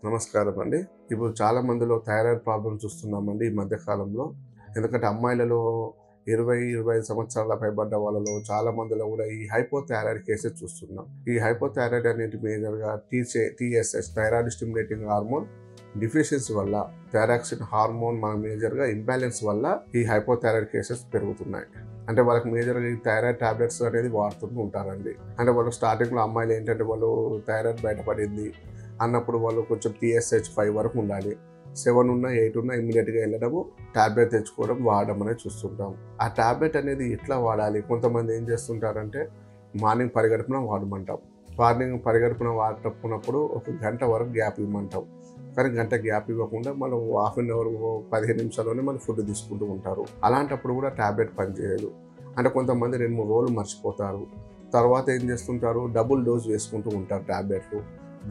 నమస్కారం అండి. ఇప్పుడు చాలా మందిలో థైరాయిడ్ ప్రాబ్లమ్స్ చూస్తున్నామండి ఈ మధ్య కాలంలో. ఎందుకంటే అమ్మాయిలలో 25 సంవత్సరాల పైబడ్డ వాళ్ళలో చాలా మందిలో కూడా ఈ హైపోథైరాయిడ్ కేసెస్ చూస్తున్నాం. ఈ హైపోథైరాయిడ్ అనేది మేజర్‌గా TSH thyroid stimulating hormone deficiency వల్ల, థైరాక్సిన్ హార్మోన్ మేజర్‌గా ఇంబాలెన్స్ వల్ల ఈ హైపోథైరాయిడ్ కేసెస్ పెరుగుతున్నాయి. అంటే వాళ్ళకి మేజర్‌గా ఈ థైరాయిడ్ టాబ్లెట్స్ అనేది వాడుతూ ఉంటారండి. అంటే వాళ్ళు స్టార్టింగ్‌లో అమ్మాయిలు ఏంటంటే వాళ్ళు థైరాయిడ్ బయటపడింది అన్నప్పుడు వాళ్ళు కొంచెం టీఎస్హెచ్ 5 వరకు ఉండాలి. 7 ఉన్నా 8 ఉన్నా ఇమ్మీడియట్‌గా వెళ్ళడము, టాబ్లెట్ తెచ్చుకోవడం, వాడడం అనేది చూస్తుంటాం. ఆ టాబ్లెట్ అనేది ఎట్లా వాడాలి? కొంతమంది ఏం చేస్తుంటారంటే మార్నింగ్ పరిగడుపున వాడమంటాం. మార్నింగ్ పరిగడుపున వాడుతున్నప్పుడు ఒక గంట వరకు గ్యాప్ ఇవ్వమంటాం. కానీ గంట గ్యాప్ ఇవ్వకుండా మనం హాఫ్ అన్ అవర్ 15 నిమిషాల్లోనే మనం ఫుడ్ తీసుకుంటూ ఉంటారు. అలాంటప్పుడు కూడా టాబ్లెట్ పనిచేయదు. అంటే కొంతమంది 2, 3 రోజులు మర్చిపోతారు. తర్వాత ఏం చేస్తుంటారు, డబుల్ డోస్ వేసుకుంటూ ఉంటారు టాబ్లెట్లు.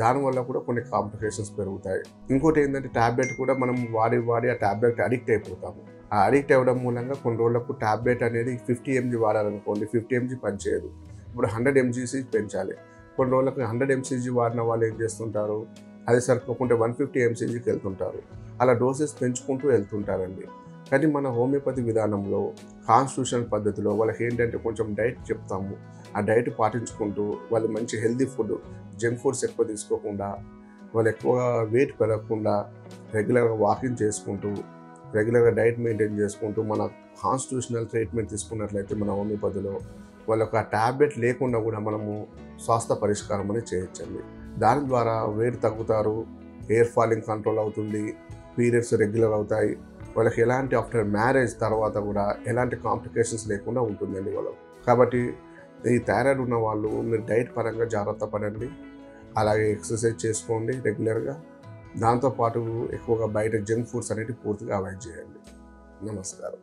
దానివల్ల కూడా కొన్ని కాంప్లికేషన్స్ పెరుగుతాయి. ఇంకోటి ఏంటంటే టాబ్లెట్ కూడా మనం వాడి ఆ టాబ్లెట్ అడిక్ట్ అయిపోతాము. ఆ అడిక్ట్ అవ్వడం మూలంగా కొన్ని రోజులకు టాబ్లెట్ అనేది 50 ఎంజీ వాడాలనుకోండి, 50 ఎంజీ పనిచేయదు. ఇప్పుడు 100 ఎంజీసీ పెంచాలి. కొన్ని రోజులకు 100 ఎంసీజీ వాడిన వాళ్ళు ఏం చేస్తుంటారు, అది సరిపోకుంటే 150 ఎంసీజీకి వెళ్తుంటారు. అలా డోసెస్ పెంచుకుంటూ వెళ్తుంటారండి. కానీ మన హోమియోపతి విధానంలో, కాన్స్టిట్యూషనల్ పద్ధతిలో వాళ్ళకి ఏంటంటే కొంచెం డైట్ చెప్తాము. ఆ డైట్ పాటించుకుంటూ వాళ్ళు మంచి హెల్తీ ఫుడ్, జంక్ ఫుడ్స్ ఎక్కువ తీసుకోకుండా, వాళ్ళు ఎక్కువగా వెయిట్ పెరగకుండా, రెగ్యులర్‌గా వాకింగ్ చేసుకుంటూ, రెగ్యులర్‌గా డైట్ మెయింటైన్ చేసుకుంటూ, మన కాన్స్టిట్యూషనల్ ట్రీట్మెంట్ తీసుకున్నట్లయితే మన హోమియోపతిలో వాళ్ళకి ఆ టాబ్లెట్ లేకుండా కూడా మనము స్వాస్థ్య పరిష్కారం అనేది చేయొచ్చండి. దాని ద్వారా వెయిట్ తగ్గుతారు, హెయిర్ ఫాలింగ్ కంట్రోల్ అవుతుంది, పీరియడ్స్ రెగ్యులర్ అవుతాయి. వాళ్ళకి ఎలాంటి ఆఫ్టర్ మ్యారేజ్ తర్వాత కూడా ఎలాంటి కాంప్లికేషన్స్ లేకుండా ఉంటుందండి వాళ్ళకు. కాబట్టి ఈ థైరాయిడ్ ఉన్న వాళ్ళు మీరు డైట్ పరంగా జాగ్రత్త పడండి. అలాగే ఎక్సర్సైజ్ చేసుకోండి రెగ్యులర్‌గా. దాంతోపాటు ఎక్కువగా బయట జంక్ ఫుడ్స్ అనేటివి పూర్తిగా అవాయిడ్ చేయండి. నమస్కారం.